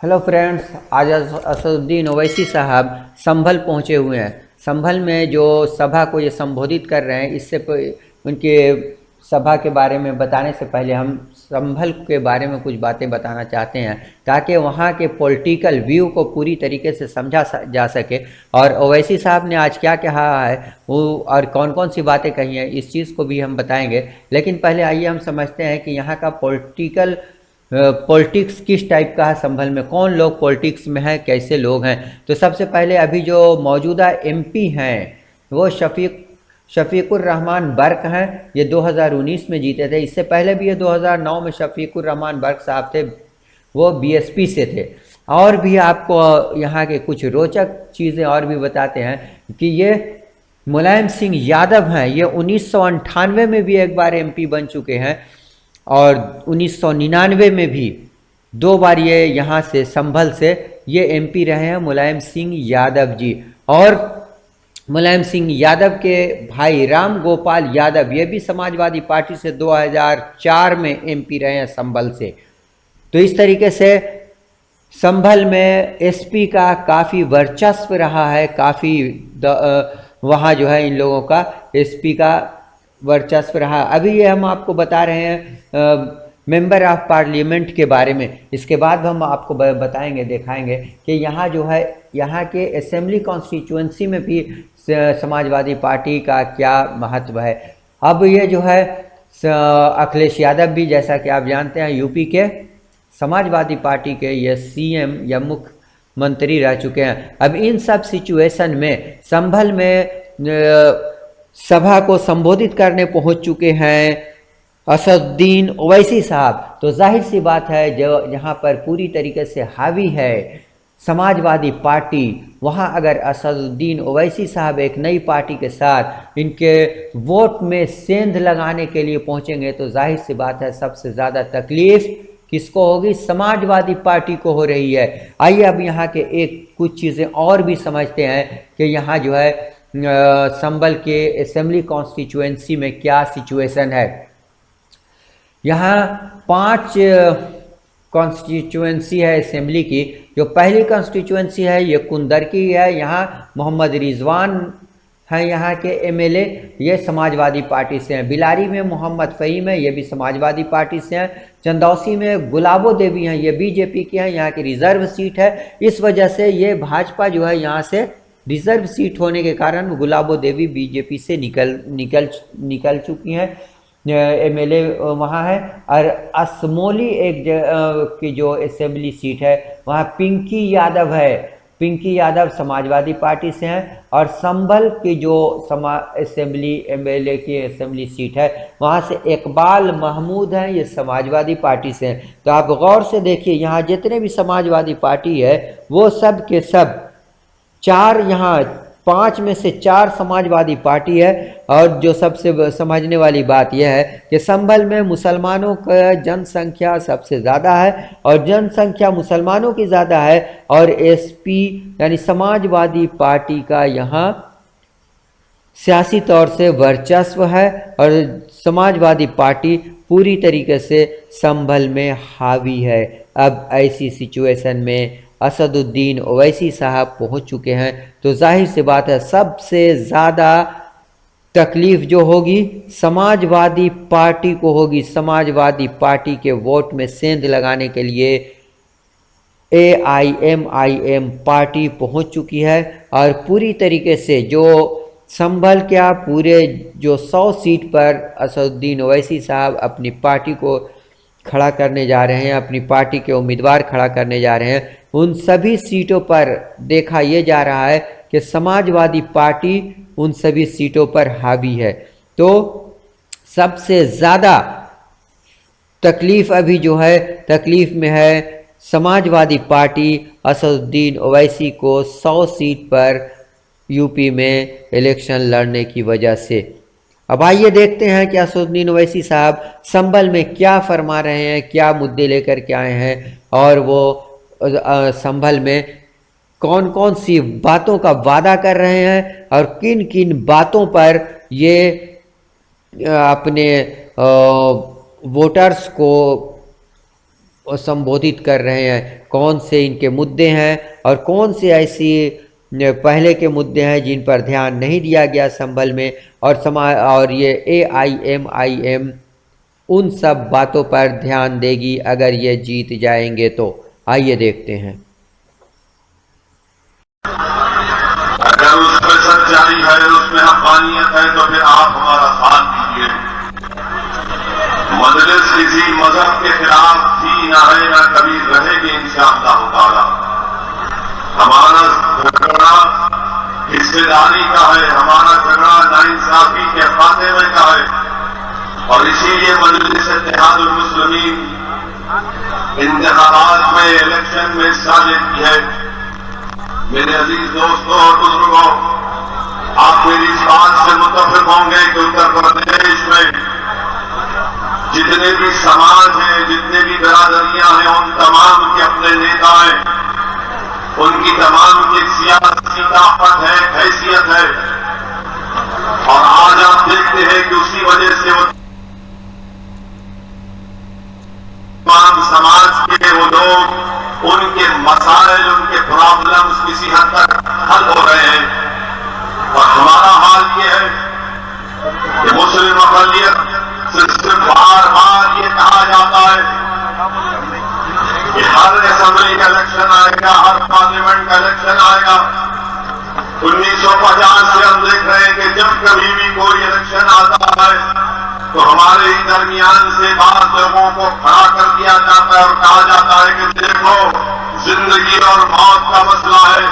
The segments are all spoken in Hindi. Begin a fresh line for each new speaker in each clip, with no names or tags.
हेलो फ्रेंड्स, आज असदुद्दीन ओवैसी साहब संभल पहुंचे हुए हैं। संभल में जो सभा को ये संबोधित कर रहे हैं, उनके सभा के बारे में बताने से पहले हम संभल के बारे में कुछ बातें बताना चाहते हैं, ताकि वहाँ के पॉलिटिकल व्यू को पूरी तरीके से समझा जा सके। और ओवैसी साहब ने आज क्या कहा है वो और कौन कौन सी बातें कही हैं, इस चीज़ को भी हम बताएंगे। लेकिन पहले आइए हम समझते हैं कि यहाँ का पॉलिटिक्स किस टाइप का है, संभल में कौन लोग पॉलिटिक्स में हैं, कैसे लोग हैं। तो सबसे पहले अभी जो मौजूदा एमपी हैं वो शफीकुर रहमान बर्क हैं। ये 2019 में जीते थे। इससे पहले भी ये 2009 में शफीकुर रहमान बर्क साहब थे, वो बीएसपी से थे। और भी आपको यहाँ के कुछ रोचक चीज़ें और भी बताते हैं कि ये मुलायम सिंह यादव हैं। ये 1998 में भी एक बार एमपी बन चुके हैं और 1999 में भी 2 बार ये यहाँ से संभल से ये एमपी रहे हैं, मुलायम सिंह यादव जी। और मुलायम सिंह यादव के भाई राम गोपाल यादव, ये भी समाजवादी पार्टी से 2004 में एमपी रहे हैं संभल से। तो इस तरीके से संभल में एसपी का काफ़ी वर्चस्व रहा है, काफ़ी वहाँ जो है इन लोगों का एसपी का वर्चस्व रहा। अभी ये हम आपको बता रहे हैं मेंबर ऑफ पार्लियामेंट के बारे में। इसके बाद हम आपको बताएंगे, दिखाएंगे कि यहाँ जो है यहाँ के असेंबली कॉन्स्टिट्यूएंसी में भी समाजवादी पार्टी का क्या महत्व है। अब ये जो है अखिलेश यादव भी, जैसा कि आप जानते हैं, यूपी के समाजवादी पार्टी के ये सीएम या मुख्यमंत्री रह चुके हैं। अब इन सब सिचुएशन में संभल में सभा को संबोधित करने पहुंच चुके हैं असदुद्दीन ओवैसी साहब। तो जाहिर सी बात है, जो यहाँ पर पूरी तरीके से हावी है समाजवादी पार्टी, वहाँ अगर असदुद्दीन ओवैसी साहब एक नई पार्टी के साथ इनके वोट में सेंध लगाने के लिए पहुँचेंगे तो जाहिर सी बात है सबसे ज़्यादा तकलीफ किसको होगी? समाजवादी पार्टी को हो रही है। आइए अब यहाँ के कुछ चीज़ें और भी समझते हैं कि यहाँ जो है संभल के असेंबली कॉन्स्टिट्यूएंसी में क्या सिचुएशन है। यहाँ 5 कॉन्स्टिट्यूएंसी है असेंबली की। जो पहली कॉन्स्टिट्यूएंसी है ये कुंदर की है। यहाँ मोहम्मद रिजवान हैं यहाँ के एमएलए, ये समाजवादी पार्टी से हैं। बिलारी में मोहम्मद फ़हीम है, ये भी समाजवादी पार्टी से हैं। चंदौसी में गुलाबो देवी हैं, ये बीजेपी के हैं, यहाँ की रिजर्व सीट है। इस वजह से ये भाजपा जो है यहाँ से रिजर्व सीट होने के कारण गुलाबो देवी बीजेपी से निकल चुकी हैं, एमएलए वहाँ है। और असमोली की जो असेंबली सीट है वहाँ पिंकी यादव है। पिंकी यादव समाजवादी पार्टी से हैं। और संभल की जो असेंबली एमएलए की असेंबली सीट है वहाँ से इकबाल महमूद हैं, ये समाजवादी पार्टी से हैं। तो आप गौर से देखिए, यहाँ जितने भी समाजवादी पार्टी है वो सब के सब 4, यहाँ 5 में से 4 समाजवादी पार्टी है। और जो सबसे समझने वाली बात यह है कि संभल में मुसलमानों का जनसंख्या सबसे ज़्यादा है और जनसंख्या मुसलमानों की ज़्यादा है। और एसपी यानी समाजवादी पार्टी का यहाँ सियासी तौर से वर्चस्व है और समाजवादी पार्टी पूरी तरीके से संभल में हावी है। अब ऐसी सिचुएशन में असदुद्दीन ओवैसी साहब पहुंच चुके हैं तो जाहिर सी बात है सबसे ज़्यादा तकलीफ जो होगी समाजवादी पार्टी को होगी। समाजवादी पार्टी के वोट में सेंध लगाने के लिए AIMIM पार्टी पहुंच चुकी है और पूरी तरीके से जो संभल क्या पूरे जो 100 सीट पर असदुद्दीन ओवैसी साहब अपनी पार्टी को खड़ा करने जा रहे हैं, अपनी पार्टी के उम्मीदवार खड़ा करने जा रहे हैं, उन सभी सीटों पर देखा यह जा रहा है कि समाजवादी पार्टी उन सभी सीटों पर हावी है। तो सबसे ज़्यादा तकलीफ अभी जो है तकलीफ में है समाजवादी पार्टी असदुद्दीन ओवैसी को 100 सीट पर यूपी में इलेक्शन लड़ने की वजह से। अब आइए देखते हैं कि असदुद्दीन ओवैसी साहब संभल में क्या फरमा रहे हैं, क्या मुद्दे लेकर के आए हैं और वो संभल में कौन कौन सी बातों का वादा कर रहे हैं और किन किन बातों पर ये अपने वोटर्स को संबोधित कर रहे हैं, कौन से इनके मुद्दे हैं और कौन से ऐसी पहले के मुद्दे हैं जिन पर ध्यान नहीं दिया गया संभल में, और ये AIMIM उन सब बातों पर ध्यान देगी अगर ये जीत जाएंगे तो। आइए देखते हैं।
अगर उसमें सच्चाई है, उसमें हक़ानियत है, तो फिर आप हमारा साथ दीजिए। मजलिस किसी मजहब के खिलाफ थी, ना है, ना कभी रहेगी इंशाअल्लाह ताला। हमारा झगड़ा हिस्सेदारी का है, हमारा झगड़ा नाइंसाफी के खात्मे का है, और इसीलिए मजलिस इत्तेहादुल मुस्लिमीन इंतखाबात में, इलेक्शन में हिस्सा लेती है। मेरे अजीज दोस्तों और बुजुर्गों, आप मेरी इस बात से मुत्तफिक होंगे कि उत्तर प्रदेश में जितने भी समाज हैं, जितने भी बिरादरियां हैं, उन तमाम के अपने नेता हैं, उनकी तमाम की सियासी ताकत है, हैसियत है, और आज आप देखते हैं कि उसी वजह से वो तमाम समाज के वो लोग, उनके मसाइल, उनके प्रॉब्लम्स किसी हद तक हल हो रहे हैं। और हमारा हाल ये है कि मुस्लिम अक़लियत से बार बार ये कहा जाता है कि हर असेंबली का इलेक्शन आएगा, हर पार्लियामेंट का इलेक्शन आएगा। 1950 से हम देख रहे हैं कि जब कभी भी कोई इलेक्शन आता है तो हमारे ही दरमियान से बात लोगों को खड़ा कर दिया जाता है और कहा जाता है कि देखो, जिंदगी और मौत का मसला है,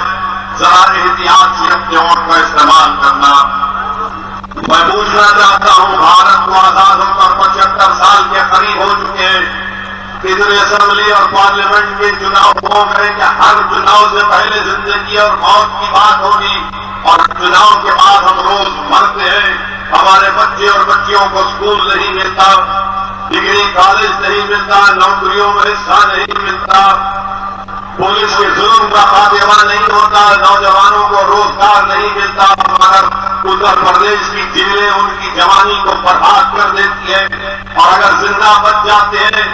जरा एहतियात से अपने वोट का इस्तेमाल करना। मैं पूछना चाहता हूं, भारत को आजाद होकर 75 साल के करीब हो चुके हैं। इधर असेंबली और पार्लियामेंट के चुनाव हो गए कि हर चुनाव से पहले जिंदगी और मौत की बात होगी, और चुनाव के बाद हम रोज मरते हैं। हमारे बच्चे और बच्चियों को स्कूल नहीं मिलता, डिग्री कॉलेज नहीं मिलता, नौकरियों में हिस्सा नहीं मिलता, पुलिस के जुल्म का खात्मा नहीं होता, नौजवानों को रोजगार नहीं मिलता, मगर उत्तर प्रदेश की जेलें उनकी जवानी को बर्बाद कर देती है। और अगर जिंदा बच जाते हैं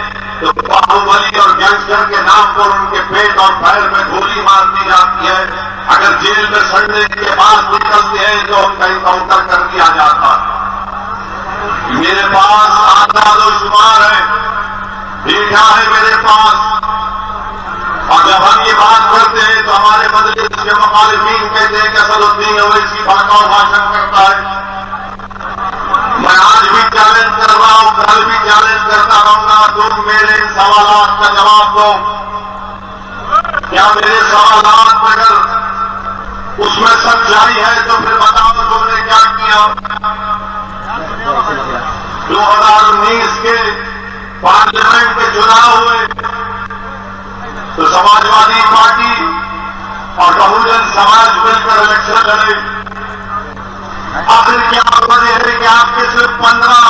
तो बाहुबली और गैंगस्टर के नाम पर उनके पेट और पैर में गोली मार दी जाती है। अगर जेल में सड़ने के बाद निकलते हैं तो उनका इनकाउंटर कर दिया जाता है। मेरे पास आदाद-ओ-शुमार है, डेटा है मेरे पास, और जब हम ये बात करते हैं तो हमारे मजलिस के मुखालिफीन कहते हैं कि असदुद्दीन ओवैसी भड़काऊ भाषण करता है। मैं आज भी चैलेंज कर रहा हूं, कल भी चैलेंज करता रहूंगा, तुम मेरे सवालात का जवाब दो। क्या मेरे सवालात में अगर उसमें सच्चाई है तो फिर बताओ तुमने क्या किया। 2019 के पार्लियामेंट के चुनाव हुए तो समाजवादी पार्टी और बहुजन समाज मिलकर इलेक्शन लड़े। आखिर क्या वजह है कि आपके सिर्फ 15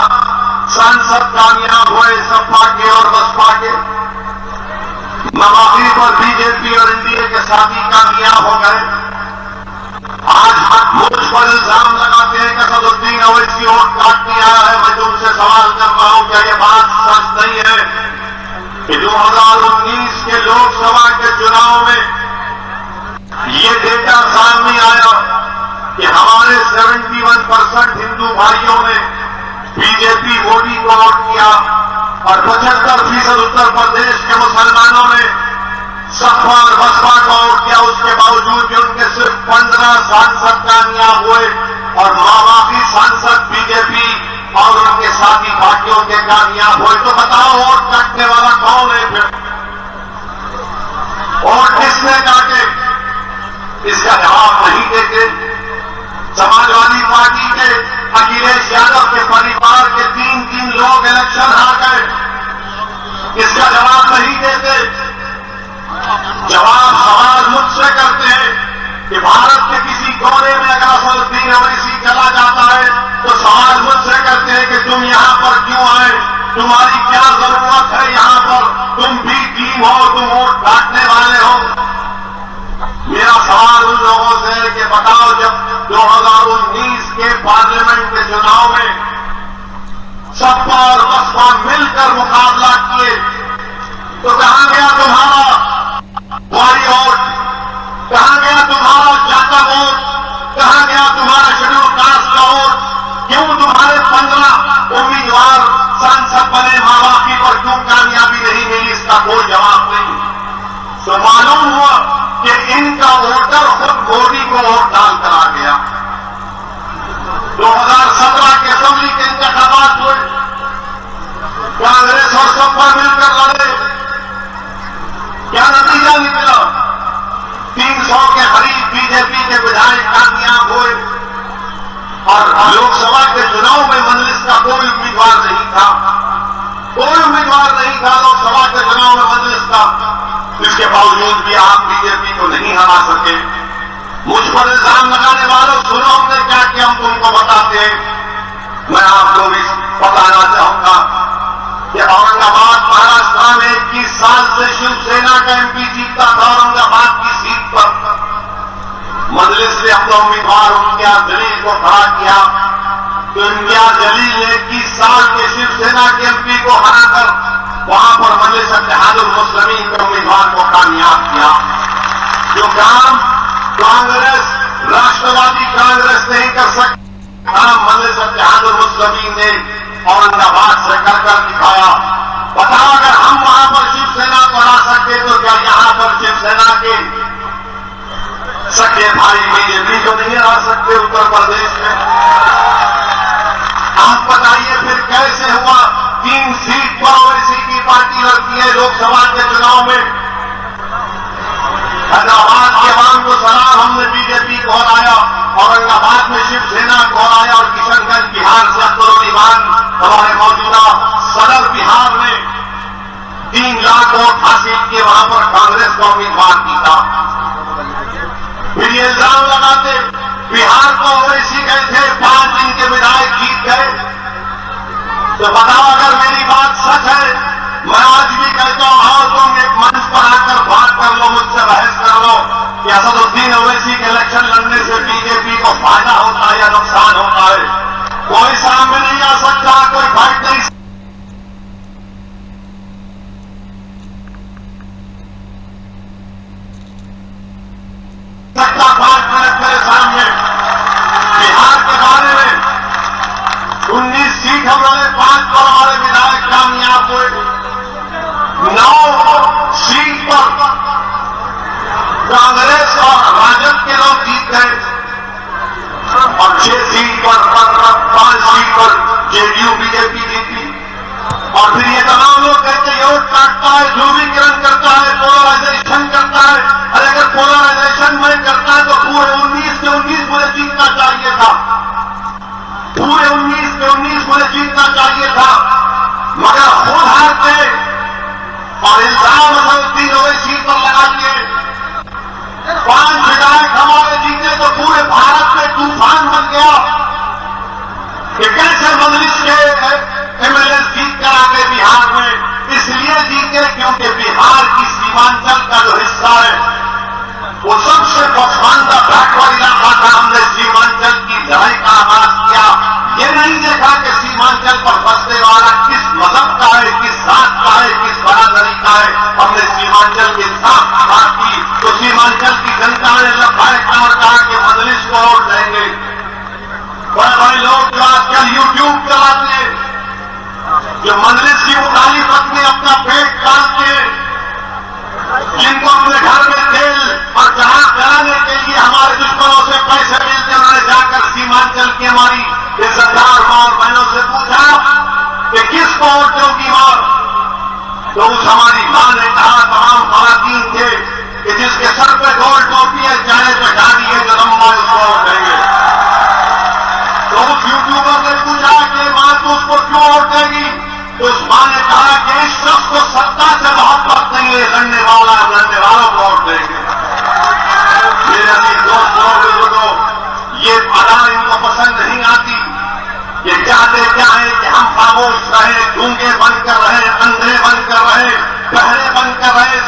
सांसद कामयाब हुए, सपा के और बसपा के। नवाबी पर बीजेपी और एनडीए के साथी कामयाब हो गए। आज मुझ पर इल्जाम लगाते हैं कि असदुद्दीन ओवैसी वोट काटने आया है। मैं तुमसे सवाल कर रहा हूं, क्या यह बात सच नहीं है कि 2019 के लोकसभा के चुनाव में ये डेटा सामने आया कि हमारे 71% हिंदू भाइयों ने बीजेपी मोदी को वोट किया और 75% उत्तर प्रदेश के मुसलमानों ने सपा और बसपा को वोट किया। उसके बावजूद भी उनके सिर्फ 15 सांसद कामयाब हुए और बाकी सांसद बीजेपी और उनके साथी पार्टियों के कामयाब हुए। तो बताओ वोट काटने वाला कौन है? फिर वोट किसने काटे? इसका जवाब नहीं देते। समाजवादी पार्टी के अखिलेश यादव के परिवार के 3 लोग इलेक्शन हार गए। इसका जवाब नहीं देते। जवाब सवाल मुझसे करते हैं कि भारत के किसी कोने में अगर असदुद्दीन ओवैसी चला जाता है तो सवाल मुझसे करते हैं कि तुम यहां पर क्यों आए, तुम्हारी क्या जरूरत है यहां पर, तुम भी टीम हो, तुम वोट काटने वाले हो। मेरा सवाल उन लोगों से है कि बताओ, जब 2019 के पार्लियामेंट के चुनाव में सपा और बसपा मिलकर मुकाबला किए तो कहां गया तुम्हारा इनका वोटर खुद मोदी को वोट डाल कर आ गया। 2017 के असेंबली के इंतखाबात हुए, कांग्रेस और सपा मिलकर लड़े, क्या नतीजा निकला? 300 के करीब बीजेपी के विधायक कामयाब हुए और लोकसभा के चुनाव में मजलिस का कोई उम्मीदवार नहीं था, कोई उम्मीदवार नहीं था लोकसभा के चुनाव में मजलिस का। इसके बावजूद भी आप बीजेपी को नहीं हरा सके। मुझ पर इल्जाम लगाने वालों, सुनो हमने क्या किया, हम तुमको बताते हैं। मैं आपको भी बताना चाहूंगा कि औरंगाबाद महाराष्ट्र में 21 साल से शिवसेना का एमपी जीतता था औरंगाबाद की सीट पर। मजलिस ने अपना उम्मीदवार इम्तियाज जलील को खड़ा किया, तो इम्तियाज जलील ने 21 साल के शिवसेना के एमपी को हराकर वहां पर मजलिस इत्तेहादुल मुस्लिमीन के उम्मीदवार को कामयाब किया। जो काम कांग्रेस, राष्ट्रवादी कांग्रेस नहीं कर सकती, काम मजलिस इत्तेहादुल मुस्लिमीन ने औरंगाबाद से कर दिखाया। बताओ, अगर हम वहां पर शिवसेना को हरा सकते तो क्या यहां पर शिवसेना के सके भाई बीजेपी को नहीं हरा सकते उत्तर प्रदेश में? आप बताइए फिर कैसे हुआ? 3 सीट पर ओवैसी की पार्टी लड़ती है लोकसभा के चुनाव में। हैदराबाद के अवाम को सलाम, हमने बीजेपी को हराया, औरंगाबाद में शिवसेना को हराया और किशनगंज बिहार से अब्दुल ईमान हमारे मौजूदा सदर बिहार ने 3 लाख वोट हासिल किए, वहां पर कांग्रेस का उम्मीदवार जीता। फिर ये इल्जाम लगाते बिहार को ओवैसी गए थे, 5 दिन के विधायक जीत गए। तो बताओ, अगर मेरी बात सच है, मैं आज भी कहता हूं, आओ तुम एक मंच पर आकर बात कर लो, मुझसे बहस कर लो कि असदुद्दीन ओवैसी के इलेक्शन लड़ने से बीजेपी को फायदा होता है या नुकसान होता है। कोई सामने नहीं आ सकता, कोई फाइट नहीं सकता। 5 मिनट मेरे सामने बिहार के बारे में 19 सीट हम लड़े, 5 पर हमारे विधायक कामयाब हुए। 9 सीट पर कांग्रेस और राजद के लोग जीत गए और 6 सीट पर 5 सीट पर जेडीयू बीजेपी जीती। और फिर ये तमाम लोग कहते हैं वोट काटता है, ध्रुवीकरण करता है, पोलराइजेशन करता है। अरे अगर पोलराइजेशन में करता है तो पूरे 19 के 19 मुझे जीतना चाहिए था, पूरे 19 के 19 मुझे जीतना चाहिए था, मगर खुद हारते और इल्जाम असदुद्दीन ओवैसी पर लगा दिए। 5 विधायक हमारे जीते तो पूरे भारत में तूफान बन गया कि कैसे मजलिस के एमएलए जीत कर आ गए बिहार में। इसलिए जीते क्योंकि बिहार की सीमांचल का जो हिस्सा है वो सबसे पसमानदा बैकवर्ड इलाका था। हमने सीमांचल की लड़ाई का आगाज किया। ये नहीं देखा कि सीमांचल पर बसने वाला किस मजहब का है, किस जात का है, किस बरादरी का है। हमने सीमांचल के साथ बात की तो सीमांचल की जनता ने लब्बाइक और कहा कि मजलिस को वोट देंगे। बड़े बड़े लोग जो आजकल यूट्यूब चलाते हैं, जो मजलिस की मुखालिफत में अपना पेट काटते हैं, जिनको अपने घर में तेल और जहां कराने के लिए हमारे दुश्मनों से पैसे मिलते, उन्होंने जाकर सीमांचल की हमारी इज्जतदार मां और बहनों से पूछा कि किसको वोट दोगी मां? तो उस हमारी मां ने कहा, तमाम खवातीन थे, कि जिसके सर पे गोल टोपी है, चाहे तो शादी है, जो लंबा उसको वोट देंगे। तो उस यूट्यूबर ने पूछा कि मां तो उसको क्यों वोट देगी? तो उस मां ने कहा कि इस शख्स को सत्ता से मोहब्बत नहीं है, लड़ने वालों को वोट देंगे। मेरे अभी दोस्तों बुजुर्गों, ये अदा इनको पसंद नहीं आती। ये चाहते क्या है कि हम खामोश रहे, गूंगे बनकर रहे, अंधे बनकर रहे, बहरे बनकर रहे,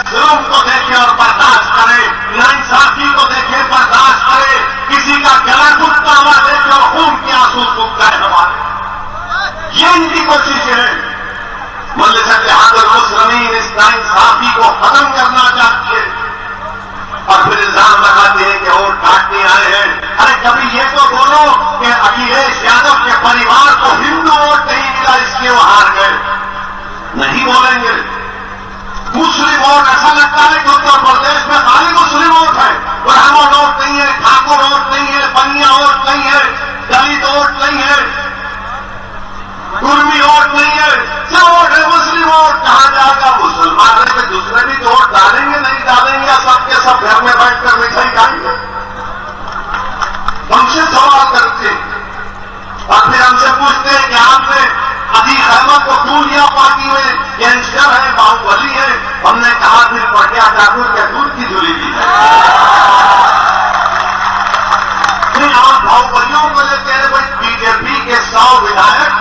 दूसरे भी वोट डालेंगे नहीं डालेंगे, या सबके सब घर में बैठकर मिठाई खाएंगे? हमसे सवाल करते और फिर हमसे पूछते हैं कि आपने अजीज अहमद को क्यों लिया पार्टी में? गैंगस्टर है, बाहुबली है। हमने कहा फिर प्रज्ञा ठाकुर के दूध की झोली दी है। आप बाहुबलियों को लेते हैं भाई, बीजेपी के 100 विधायक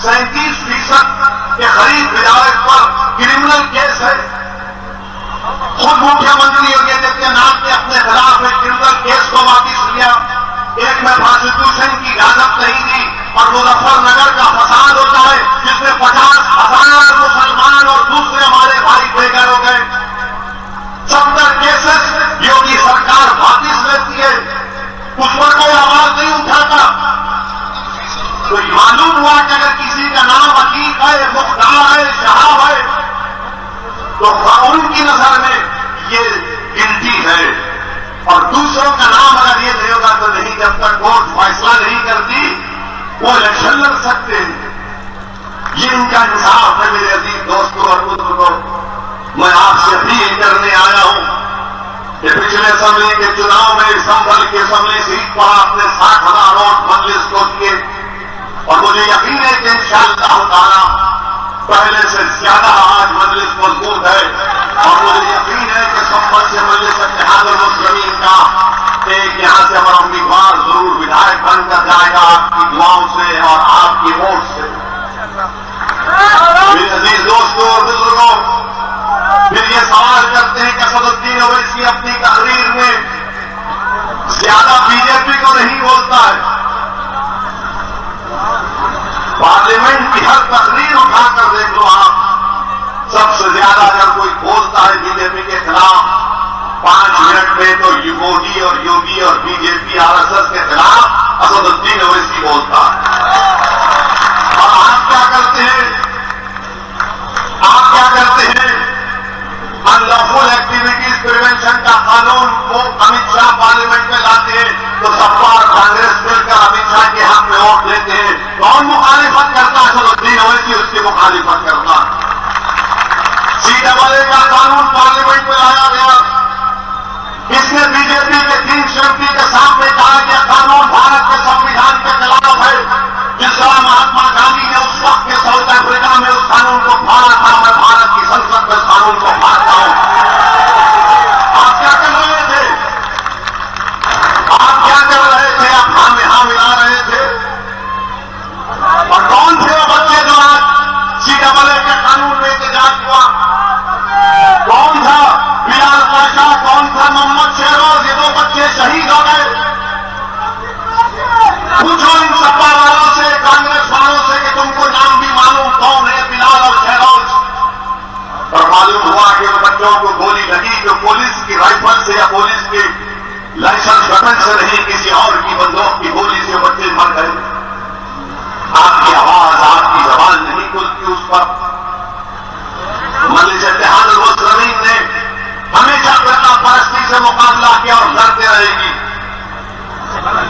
37% के करीब विधायक पर क्रिमिनल केस है। खुद मुख्यमंत्री योगी आदित्यनाथ ने अपने खिलाफ एक क्रिमिनल केस को वापिस लिया। एक में प्रोसिक्यूशन की इजाजत नहीं दी और मुजफ्फरनगर का फसाद होता है जिसमें 50,000 मुसलमान और दूसरे हमारे भाई बेघर हो गए। 70 केसेस योगी सरकार वापिस लेती है, उस पर कोई आवाज नहीं उठाता। तो मालूम हुआ कि अगर किसी का नाम अतीक है, मुख्तार है, शहाब है, तो उनकी नजर में ये गिनती है, और दूसरों का नाम अगर ये नहीं होगा तो नहीं। जब तक कोर्ट फैसला नहीं करती वो इलेक्शन लड़ सकते हैं। ये इनका इंसाफ है मेरे अजीज दोस्तों और बुजुर्गों। मैं आपसे अपील करने आया हूं कि पिछले असेंबली के चुनाव में संभल की असेंबली सीट पर आपने 60,000 वोट मजलिस को दिए, और मुझे यकीन है कि इंशाअल्लाह ताला पहले से ज्यादा आज मजलिस मजबूत है, और मुझे यकीन है कि संभल से मजलिस इत्तेहादुल मुस्लिमीन का एक यहां से हमारा उम्मीदवार जरूर विधायक बनकर जाएगा आपकी दुआओं से और आपकी वोट से। मेरे अजीज दोस्तों और बुजुर्गों, फिर ये सवाल करते हैं कि असदुद्दीन ओवैसी अपनी तकरीर में ज्यादा बीजेपी को नहीं बोलता है। पार्लियामेंट की हर तकरीर उठाकर देख लो आप, सबसे ज्यादा अगर कोई बोलता है बीजेपी के खिलाफ 5 मिनट में, तो मोदी और योगी और बीजेपी आरएसएस के खिलाफ असदुद्दीन ओवैसी बोलता है। और आप क्या करते हैं? आप क्या करते हैं? अनलॉफुल एक्टिविटीज प्रिवेंशन का कानून को अमित शाह पार्लियामेंट में लाते हैं, तो सपा और कांग्रेस मिलकर अमित शाह के हक में वोट लेते हैं। कौन मुखालिफत करता है? असदुद्दीन ओवैसी उसकी मुखालिफत करता है। CAA का कानून पार्लियामेंट में लाया गया, इसने बीजेपी के 3 शक्ति के सामने कहा कि कानून भारत के संविधान के खिलाफ है। जिस तरह महात्मा गांधी ने उस वक्त के साउथ अफ्रीका में उस कानून को फाड़ा था, मैं भारत की संसद में कानून को फाड़ता हूं। आप क्या कर रहे थे? आप क्या कर रहे थे? आप हाँ मिला रहे थे। और कौन थे वो बच्चे जो आज CAA के कानून में एहतजाज हुआ? कौन था? बिलाल पाशा, कौन था मोहम्मद शहरोज? ये 2 बच्चे शहीद हो गए। पूछो इन सपा वालों से, कांग्रेस वालों से कि तुमको नाम भी मालूम कौन है बिलाल और शहरोज? और मालूम हुआ कि उन बच्चों को गोली लगी जो पुलिस की राइफल से या पुलिस के लाइसेंस बटन से नहीं, किसी और की बंदूक की गोली से बच्चे मर गए। आपकी आवाज, आपकी जबान नहीं खुलती उस पर। मजलिस इत्तेहादुल मुस्लिमीन ने हमेशा फिरकापरस्ती से मुकाबला किया और लड़ते रहेगी।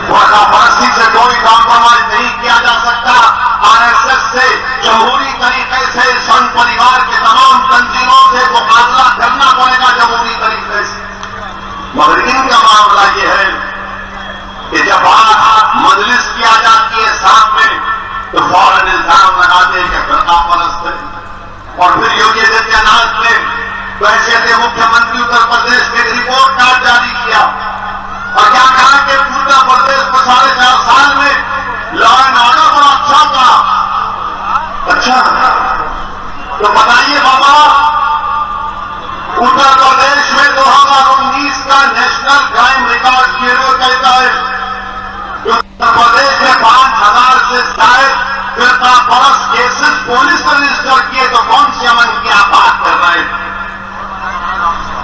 फिरकापरस्ती से कोई कॉम्प्रोमाइज नहीं किया जा सकता। आरएसएस से जमहूरी तरीके से, संघ परिवार के तमाम तंजीमों से मुकाबला करना पड़ेगा जमहूरी तरीके से। मगर इनका मामला यह है कि जब बात मजलिस किया जाती है सामने, तो फौरन इल्जाम लगाते हैं कि फिरकापरस्त है। और फिर योगी आदित्यनाथ ने वैसे थे मुख्यमंत्री उत्तर प्रदेश में एक रिपोर्ट कार्ड जारी किया और क्या कहा कि उत्तर प्रदेश में 4.5 साल में लॉ एंड ऑर्डर बड़ा अच्छा था। अच्छा, तो बताइए बाबा, उत्तर प्रदेश में 2019 का नेशनल क्राइम रिकॉर्ड ब्यूरो कहता है उत्तर प्रदेश में 5,000 से शायद फिरकापरस्त केसेस पुलिस ने रजिस्टर किए। तो कौन से अमन की आप बात कर रहे हैं?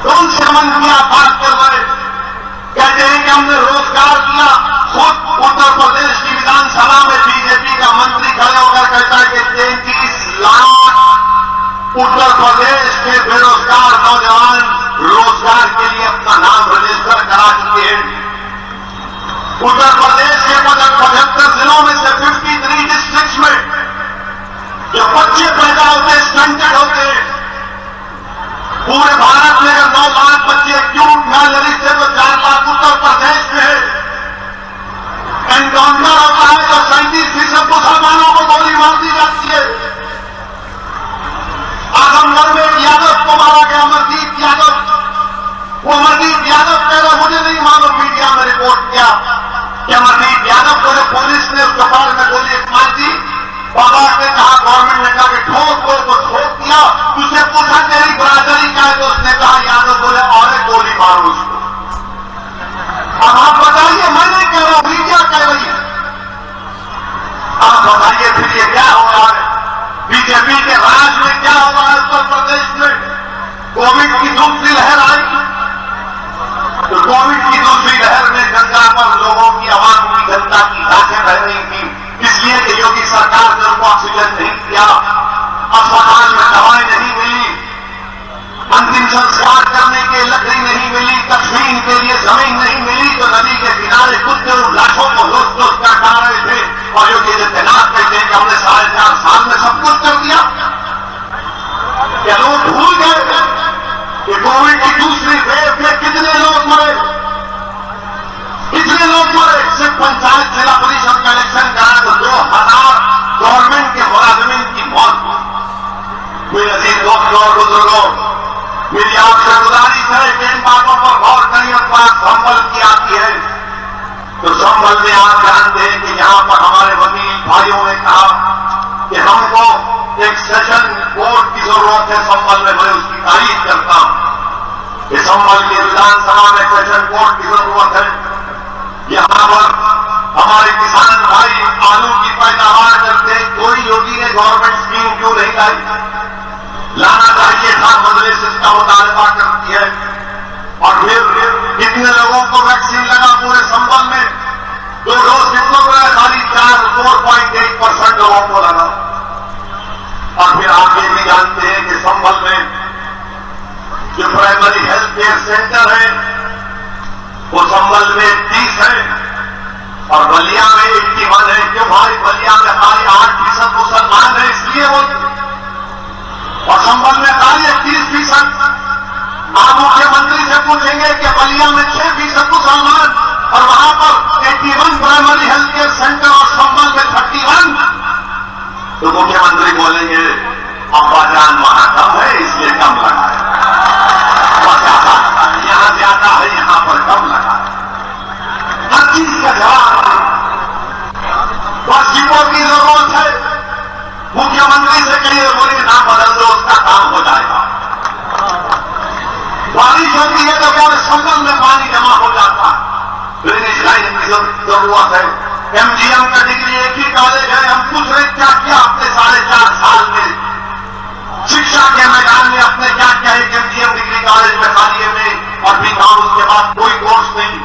कौन से अमन की आप बात कर रहे हैं? कहते हैं कि हमने रोजगार दिया। खुद उत्तर प्रदेश की विधानसभा में बीजेपी का मंत्री खड़े होकर कहता है कि 33 लाख उत्तर प्रदेश के बेरोजगार नौजवान रोजगार के लिए अपना नाम रजिस्टर करा चुके हैं। उत्तर प्रदेश के 75 जिलों में से 53 डिस्ट्रिक्ट में जो बच्चे पैदा होते स्टंटेड होते, पूरे भारत में अगर 9 लाख बच्चे एक्यूट मैलनरिस्ट है तो 4 लाख उत्तर प्रदेश में है। एनकाउंटर होता है तो 37% मुसलमानों को गोली मार दी जाती है। आजमगढ़ में एक यादव को मारा गया, अमरदीप यादव। वो अमरदीप यादव कह रहा, मुझे नहीं मालूम, मीडिया में रिपोर्ट किया कि अमरदीप यादव को जब पुलिस ने उसके कपाल में गोली मार दी, बाबा ने कहा, गवर्नमेंट ने कहा कि ठोक दो तो ठोक दिया। उसने पूछा तेरी बरादरी क्या है, तो उसने कहा यादव बोले और एक गोली मारो उसको। अब आप बताइए, मैं नहीं कह रहा, मीडिया कह रही है। आप बताइए फिर ये क्या हो रहा है? बीजेपी के राज में क्या हो रहा है उत्तर प्रदेश में? कोविड की दूसरी लहर आई तो कोविड की दूसरी लहर में गंगा पर लोगों की, आवाम की, जनता की लाशें बह रही थी, इसलिए कि योगी सरकार ने उनको ऑक्सीजन नहीं दिया, अस्पताल में दवाएं नहीं मिली, अंतिम संस्कार करने के लकड़ी नहीं मिली, तस्वीर के लिए जमीन नहीं मिली, तो नदी के किनारे कुत्ते उन लाशों को रोज रोज कर खा रहे थे। और योगी आदित्यनाथ कहते हैं कि हमने 4.5 साल में सब कुछ कर दिया। क्या लोग भूल गए कि कोविड की दूसरी वेव में कितने लोग मरे? कितने लोग मरे? सिर्फ पंचायत जिला परिषद का इलेक्शन करा तो 2000 गवर्नमेंट के मुलाजिमीन की मौत हुई। मेरे अजीज दोस्तों और बुजुर्गों, मेरी आपसे गुजारिश है कि इन बातों पर गौर करें। और बात संभल की आती है तो संभल में आप ध्यान दें कि यहां पर हमारे वकील भाइयों ने कहा कि हमको एक सेशन कोर्ट की जरूरत है संभल में। मैं उसकी तारीफ करता हूं कि संभल की विधानसभा में सेशन कोर्ट की जरूरत है। यहां पर हमारे किसान भाई आलू की पैदावार करते, कोई योगी ने गवर्नमेंट स्कीम क्यों नहीं लाई? लाना चाहिए था, मजलिस इसका मुतालबा करती है। और फिर कितने लोगों को वैक्सीन लगा पूरे संभल में? 2 डोज कितनों को लगा? खाली 4.8% लोगों को लगा। और फिर आप ये भी जानते हैं कि संभल में जो प्राइमरी हेल्थ केयर सेंटर है वो संभल में 30 है और बलिया में 81 है। क्यों भाई? बलिया में खाली 8% मुसलमान है, इसलिए वो, और संभल में खाली 31%। आप मुख्यमंत्री से पूछेंगे कि बलिया में 6% मुसलमान और वहां पर 81 प्राइमरी हेल्थ केयर सेंटर और संभल में 31, तो मुख्यमंत्री बोलेंगे अब्बा जान वहां कम है इसलिए कम लगा है, यहां ज्यादा है यहां पर कम लगा है। हर चीज का जवाब बस जीवों की जरूरत है। मुख्यमंत्री से कहिए, बोले ना बदल दो, उसका काम हो जाएगा। बारिश होती है तो क्या संभल में पानी जमा हो जाता, ड्रेनेज लाइन की जरूरत है। एमजीएम का डिग्री एक ही कॉलेज है। हम पूछ रहे क्या किया अपने 4.5 साल में शिक्षा के मैदान में, अपने क्या क्या एक एमजीएम डिग्री कॉलेज में खाली में और भी काम, उसके बाद कोई कोर्स नहीं।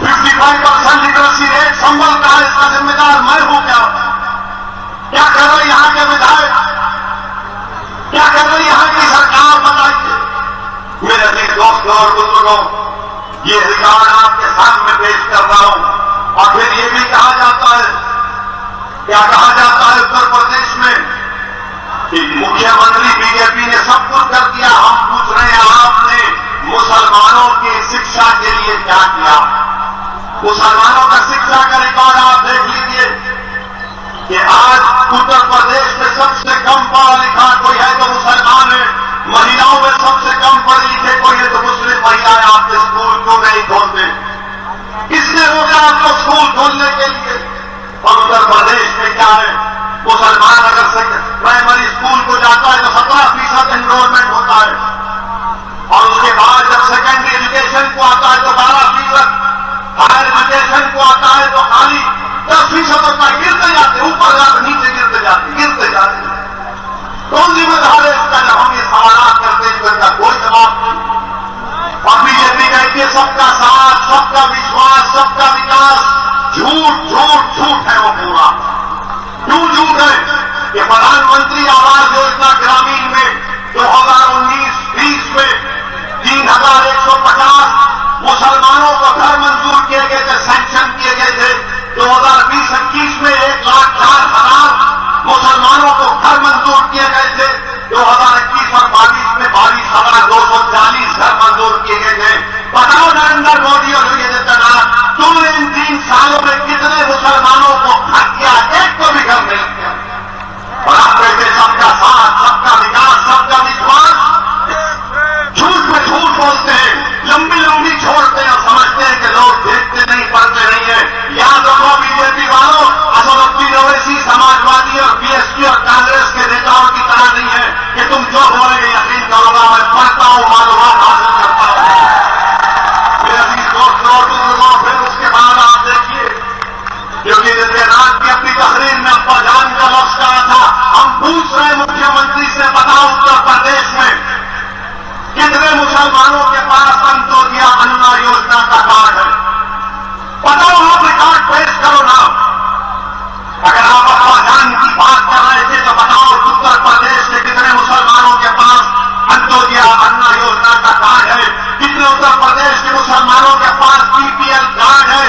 55% लिटरेसी रेट संभल का है, इसका जिम्मेदार मैं हूं। क्या कर रहे यहां के विधायक? क्या कर रही यहां की सरकार? बताइए मेरे अजीज दोस्तों और बुजुर्गों, ये रिकॉर्ड आपके सामने पेश कर रहा हूं। और फिर ये भी कहा जाता है, क्या कहा जाता है उत्तर प्रदेश में कि मुख्यमंत्री बीजेपी ने सब कुछ कर दिया। हम पूछ रहे हैं आपने मुसलमानों की शिक्षा के लिए क्या किया? मुसलमानों का शिक्षा का रिकॉर्ड आप देख लीजिए कि आज उत्तर प्रदेश में सबसे कम पढ़ा लिखा कोई है तो मुसलमान है। महिलाओं में सबसे कम पढ़े लिखे कोई है तो मुस्लिम महिलाएं। आपके स्कूल क्यों नहीं खोलते? किसने रोका आपको स्कूल खोलने के लिए? और उत्तर प्रदेश में क्या है, मुसलमान अगर प्राइमरी स्कूल को जाता है तो 17% एनरोलमेंट होता है और उसके बाद जब सेकेंडरी एजुकेशन को आता है तो 12%, हायर एजुकेशन को आता है तो खाली 10% होता है। गिरते जाते, ऊपर जाते, नीचे गिरते जाते, गिरते जाते। कौन जिम्मेदार है इसका? जब हम ये सवाल करते हैं तो इसका कोई जवाब नहीं। और बीजेपी कहती है सबका साथ, सबका विश्वास, सबका विकास। झूठ झूठ झूठ है वो पूरा। क्यों झूठ है? कि प्रधानमंत्री आवास योजना ग्रामीण में 2019-20 में 3,150 मुसलमानों को घर मंजूर किए गए थे, सैंक्शन किए गए थे। 2020-21 में 1,04,000 मुसलमानों को घर मंजूर किए गए थे। 2021 और 22 में 22 मुसलमानों के पास अंत्योदय अन्न योजना का कार्ड है? बताओ, आप रिकॉर्ड पेश करो ना। अगर आप अफवाजान की बात कर रहे थे तो बताओ, उत्तर प्रदेश के कितने मुसलमानों के पास अंत्योदय अन्न योजना का कार्ड है? कितने उत्तर प्रदेश के मुसलमानों के पास बीपीएल कार्ड है?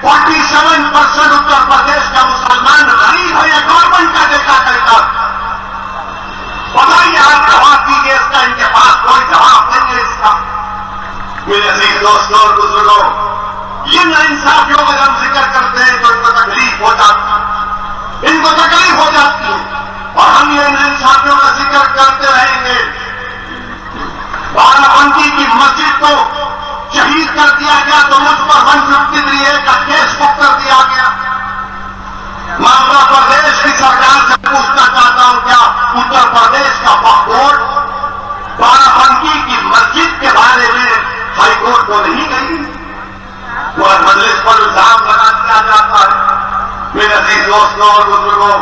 47% उत्तर प्रदेश का मुसलमान गरीब है या गवर्नमेंट का देखा करता? बताइए, आप जवाब दीजिए इसका। इनके पास कोई जवाब नहीं है इसका। मेरे अजीज दोस्तों और बुजुर्गों, ये नाइंसाफियों का हम जिक्र करते हैं तो इनको तकलीफ हो जाती है, इनको तकलीफ हो जाती है, और हम ये नाइंसाफियों का जिक्र करते रहेंगे। बाराबंकी की मस्जिद को शहीद कर दिया गया तो मुझ पर 153A का केस बुक कर दिया गया। मैं उत्तर प्रदेश की सरकार से पूछना चाहता हूं, क्या उत्तर प्रदेश का वक्फ बोर्ड बाराबंकी की मस्जिद के बारे में हाईकोर्ट को नहीं गई? वह मजलिस पर इल्जाम लगा दिया जाता है। मेरे अजीज दोस्तों और बुजुर्गों,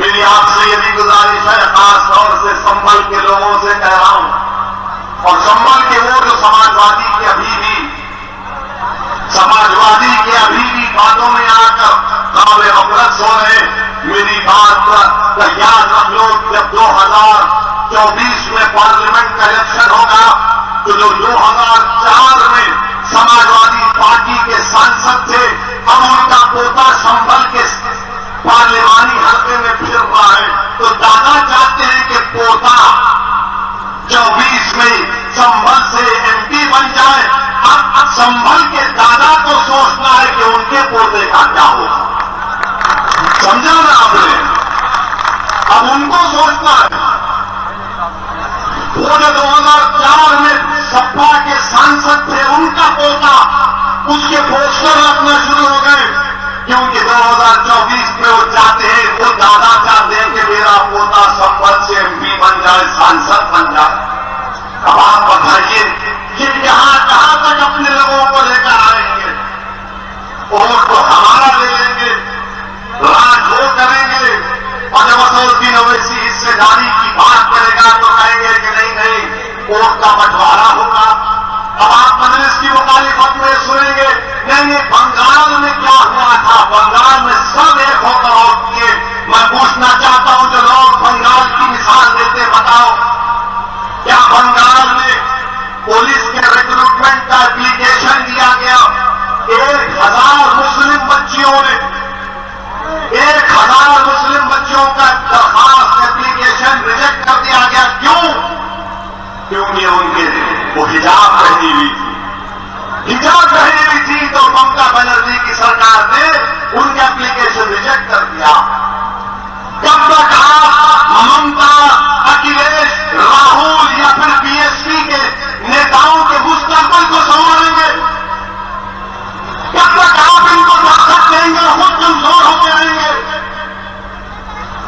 मेरी आपसे यही गुजारिश है, खासतौर से संभल के लोगों से कह रहा हूं, और संभल के वो जो समाजवादी के अभी भी बातों में आकर काबिल अफरत हो रहे, मेरी बात का याद रख लो। जब 2024 में पार्लियामेंट का इलेक्शन होगा तो जो 2004 में समाजवादी पार्टी के सांसद थे, अब उनका पोता संभल के पार्लिमानी हल्के में फिर रहा है, तो दादा चाहते हैं कि पोता 24 में संभल से एमपी बन जाए। अब संभल के दादा को सोचना है कि उनके पोते का क्या होगा। समझा ना आपने? अब उनको सोचना है। वो जो 2004 में सपा के सांसद थे, उनका पोता उसके पोस्टर रखना शुरू हो गए, क्योंकि 2024 में वो चाहते हैं, वो दादा चाहते हैं कि मेरा पोता संभल से एमपी बन जाए, सांसद बन जाए। अब आप बताइए कि कहां तक अपने लोगों को लेकर आएंगे? वोट तो हमारा ले लेंगे, राज वो करेंगे, और जब असदुद्दीन ओवैसी हिस्सेदारी की बात करेगा तो कहेंगे कि नहीं, वोट का बंटवारा होगा। अब आप मजलिस की मुखालिफत में सुनेंगे, नहीं, बंगाल में क्या हुआ था? बंगाल में सब एक होकर वोट किए। मैं पूछना चाहता हूं, जो लोग बंगाल की मिसाल देते, बताओ, क्या बंगाल में पुलिस के रिक्रूटमेंट का एप्लीकेशन दिया गया? 1000 मुस्लिम बच्चियों ने 1000 मुस्लिम बच्चियों का दरखास्त एप्लीकेशन रिजेक्ट कर दिया गया। क्यों? क्योंकि उनके वो हिजाब पहनी हुई थी, तो ममता बनर्जी की सरकार ने उनका एप्लीकेशन रिजेक्ट कर दिया। कब तक आप ममता, अखिलेश, राहुल या फिर बीएसपी के नेताओं के मुस्तकबिल को संभालेंगे? कब तक आप इनको ताकत देंगे और खुद कमजोर होते रहेंगे?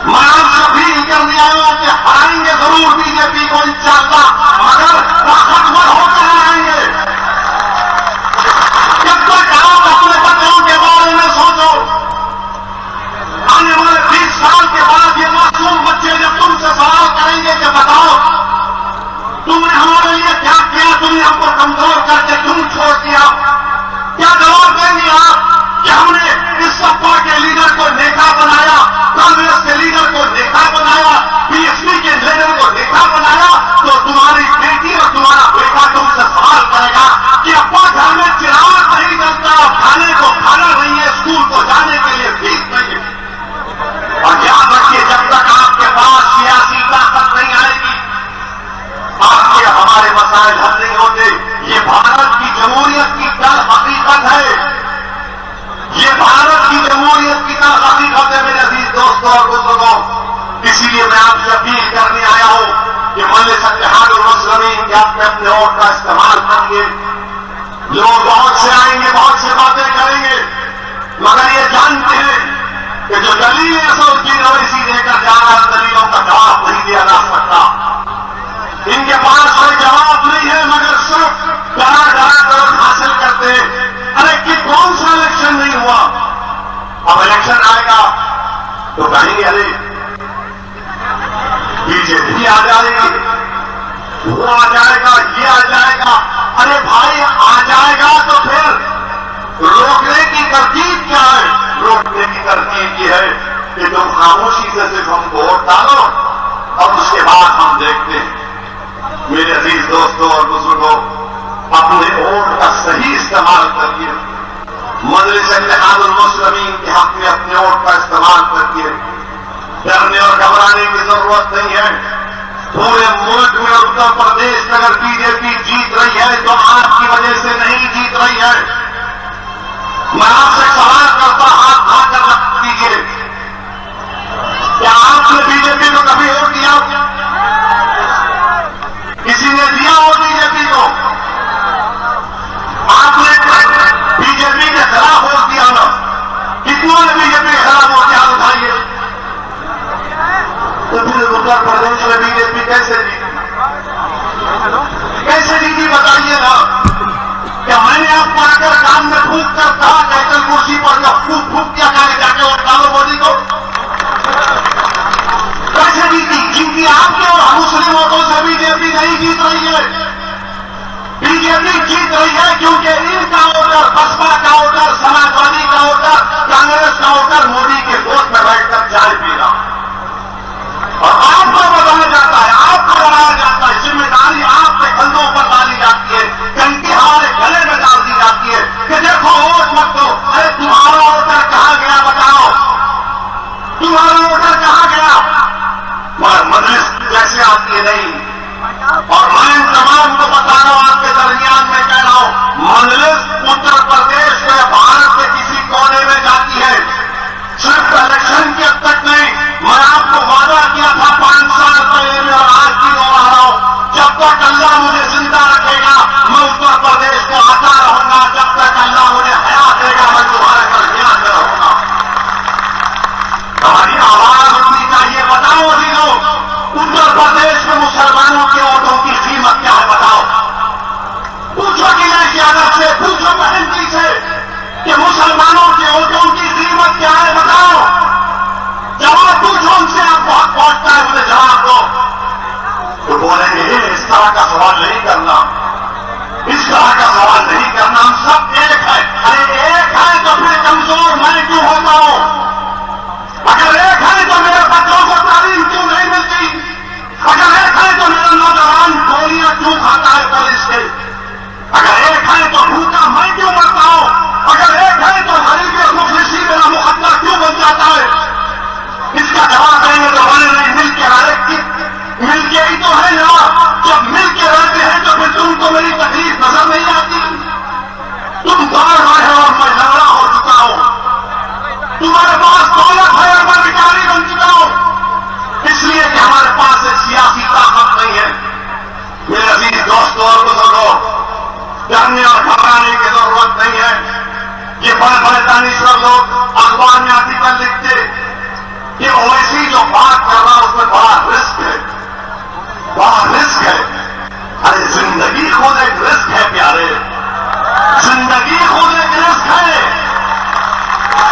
मैं आपसे अपील करने आया हूं कि हराएंगे जरूर बीजेपी को इंशाअल्लाह, मगर ताकतवर होते रहेंगे। जब तक आप अपने बच्चों के बारे में सोचो, आने वाले 20 साल के बाद ये मासूम बच्चे जब तुमसे सवाल करेंगे कि बताओ तुमने हमारे लिए क्या किया, तुमने हमको कमजोर करके क्यों छोड़ दिया, क्या जवाब देंगे आप कि हमने इस सपा के लीडर को नेता बनाया, कांग्रेस के लीडर को नेता बनाया, बीएसपी के लीडर को नेता बनाया? तो तुम्हारी बेटी और तुम्हारा बेटा तुमसे सवाल करेगा कि अपना घर में चिराग नहीं जलता, खाने को खाना नहीं है, स्कूल को जाने के लिए फीस नहीं है। और याद रखिए, जब तक आपके पास सियासी ताकत नहीं आएगी, आपके हमारे मसाइल हल नहीं होते। ये भारत की जमहूरियत की कल हकीकत है, ये भारत की जमहूरियत की कल हकीकत है मेरे अजीज दोस्तों और बुजुर्गों। इसीलिए मैं आपसे अपील करने आया हूं कि मजलिस इत्तेहादुल मुस्लिमीन के अपने वोट का इस्तेमाल करेंगे। लोग बहुत से आएंगे, बहुत से बातें करेंगे, मगर ये जानते हैं कि जो दलील असदुद्दीन ओवैसी देकर जा रहा है, दलीलों का जवाब नहीं दिया जा सकता। इनके पास कोई जवाब नहीं है, मगर सिर्फ डरा कर हासिल करते हैं। अरे कि कौन सा इलेक्शन नहीं हुआ? अब इलेक्शन आएगा तो कहेंगे अरे बीजेपी आ जाएगी, वो आ जाएगा, ये आ जाएगा। अरे भाई आ जाएगा तो फिर रोकने की तरकीब क्या है? रोकने की तरकीब ये है कि तुम खामोशी से सिर्फ हमको वोट डालो और उसके बाद हम देखते हैं। मेरे अजीज दोस्तों और बुजुर्गों, अपने वोट का सही इस्तेमाल करिए। मजलिस इत्तेहादुल मुस्लिमीन के हक में अपने वोट का इस्तेमाल करिए। डरने और घबराने की जरूरत नहीं है। पूरे मुल्क में उत्तर प्रदेश में अगर बीजेपी जीत रही है तो आपकी वजह से नहीं जीत रही है। मैं आपसे सवाल करता, हाथ उठाकर रख दीजिए, क्या आपने बीजेपी को कभी वोट दिया? किसी ने दिया वोट बीजेपी को? आपने बीजेपी के खिलाफ वोट दिया ना? कितनों ने बीजेपी के खिलाफ वोट दिया? उठाइए। तो फिर उत्तर प्रदेश में बीजेपी कैसे जीती? कैसे जीती बताइए ना। क्या मैंने आपको आकर कान में फूंक कर कहा कैसे कुर्सी पर जब फूंक फूंक किया जाए जाके वोट डालो मोदी को? कैसे जीती? जीती आपके और मुस्लिम वोटों से बीजेपी नहीं जीत रही है। बीजेपी जीत रही है क्योंकि इनका वोटर, बसपा का वोटर, समाजवादी का वोटर, कांग्रेस का वोटर मोदी के वोट में बैठकर चाय पी रहा और आपको बताया जाता है, आपको बनाया जाता है, जिम्मेदारी आपके कंधों पर डाली जाती है, कंठी हमारे गले में डाल दी जाती है कि देखो वोट मत दो। अरे तुम्हारा वोटर कहां गया बताओ? तुम्हारा वोटर कहां गया? मजलिस जैसे आती है नहीं। और मैं इन तमाम को बता रहा हूं, आपके दरमियान में कह रहा हूं, मजलिस उत्तर प्रदेश में भारत के किसी कोने में जाती है, सिर्फ इलेक्शन के अब तक नहीं। मैं आपको वादा किया था 5 साल पहले में और आज भी दोहरा रहा हूं, जब तक अल्लाह मुझे जिंदा रखेगा मैं उत्तर प्रदेश को आता रहूंगा। जब तक अल्लाह मुझे हयात देगा मैं तुम्हारे दरमियान में रहूंगा। हमारी आवाज उठनी चाहिए। बताओ अभी लोग, उत्तर प्रदेश में मुसलमानों के वोटों की कीमत क्या है? बताओ। पूछो कि नहीं यादव से, पूछो बहन जी से कि मुसलमानों के वोटों की कीमत क्या है? बताओ। जवाब पूछो उनसे, आपको हक पहुंचता है, मुझे जवाब दो। तो बोलेंगे इस तरह का सवाल नहीं करना, इस तरह का सवाल नहीं करना, हम सब एक है। अरे एक है तो फिर कमजोर मैं क्यों होता हूं? अगर एक है तो मेरे बच्चों को तालीम क्यों नहीं मिलती? अगर एक है तो मेरा नौजवान गोलियां क्यों खाता है पुलिस के? अगर एक है तो भूखा मैं क्यों मरता हूं? अगर एक है तो गरीबी और मुखलिसी मेरा मुकद्दर क्यों बन जाता है? इसका जवाब देंगे तो बने नहीं। मिलके ही तो है ना। जब मिलके रहते हैं तो फिर तुमको मेरी तकलीफ नजर नहीं आती? तुम बाहर रहे हो और मैं लंगड़ा हो चुका हूं। तुम्हारे पास दौलत है और मैं भिखारी बन चुका हूं, इसलिए कि हमारे पास एक सियासी ताकत नहीं है। मेरे अजीज दोस्तों और बुजुर्गों, डरने और घबराने की जरूरत नहीं है। ये बड़े बड़े दानिश्वर लोग अखबार में आर्टिकल लिखते कि ओवैसी जो बात कर रहा है उसमें बड़ा रिस्क है, बड़ा रिस्क है। अरे जिंदगी खुद एक रिस्क है प्यारे, जिंदगी खुद एक रिस्क है।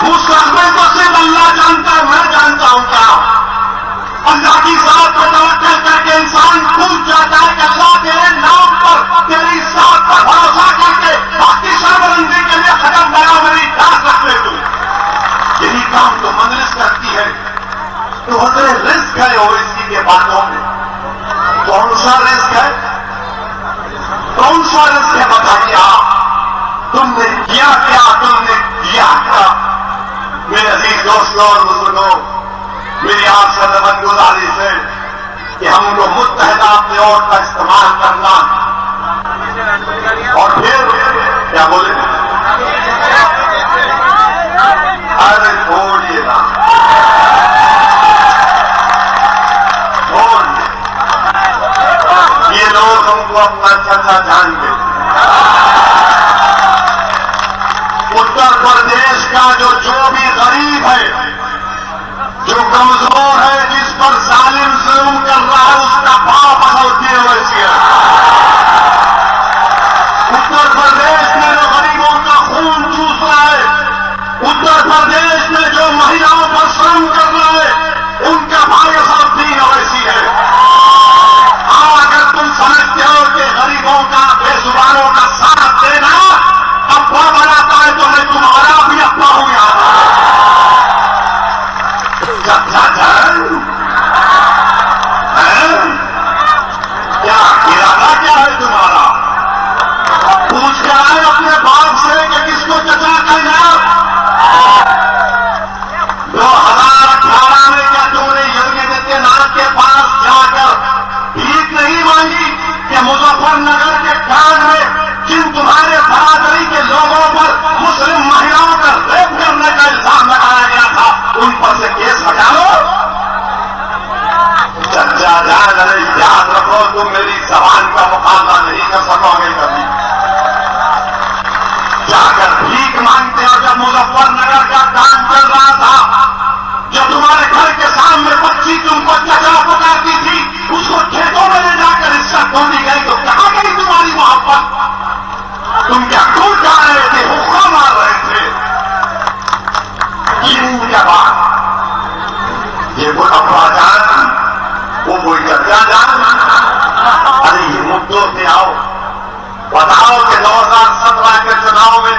मुस्तकबिल तो सिर्फ अल्लाह जानता है, मैं जानता हूं क्या? अल्लाह की जात पर तवक्कुल करके इंसान कूद जाता है कि अल्लाह तेरे नाम पर, तेरी जात पर भरोसा करके बाकी सरबलंदी के लिए कदम बढ़ा, मेरी जान रख ले तू। यही काम तो मजलिस करती है। तो हमारे रिस्क है ओवैसी के बातों में। कौन सा रिस्क है? कौन सा रिस्क है बताइए आप? तुमने किया क्या? तुमने किया क्या? मेरे अजीज दोस्तों और बुजुर्गों, मेरी आपसे नमन गुजारिश है कि हमको मुत्तहदा अपने वोट का इस्तेमाल करना। और फिर क्या बोले? अरे छोड़िए ना, छोड़िए। ये लोग हमको अपना चचा जानते। उत्तर प्रदेश का जो भी गरीब है, जो कमजोर है, जिस पर जालिम जुल्म कर रहा है, उसका भाव बदलती है वैसी है। उत्तर प्रदेश में जो गरीबों का खून चूस रहा है, उत्तर प्रदेश में जो महिलाओं पर श्रम कर रहा है, उनका भाई सब भी वैसी है। हाँ, अगर तुम समझ कचरा पकाती थी उसको खेतों में ले जाकर इसका धोनी गई तो कहां गई तुम्हारी मोहब्बत? तुम क्या कूद जा रहे थे, हुक्का मार रहे थे? ये क्या बात? ये कोई अफवाह जान, वो कोई चर्चा जान? अरे ये मुद्दों से आओ, बताओ कि 2017 के चुनाव में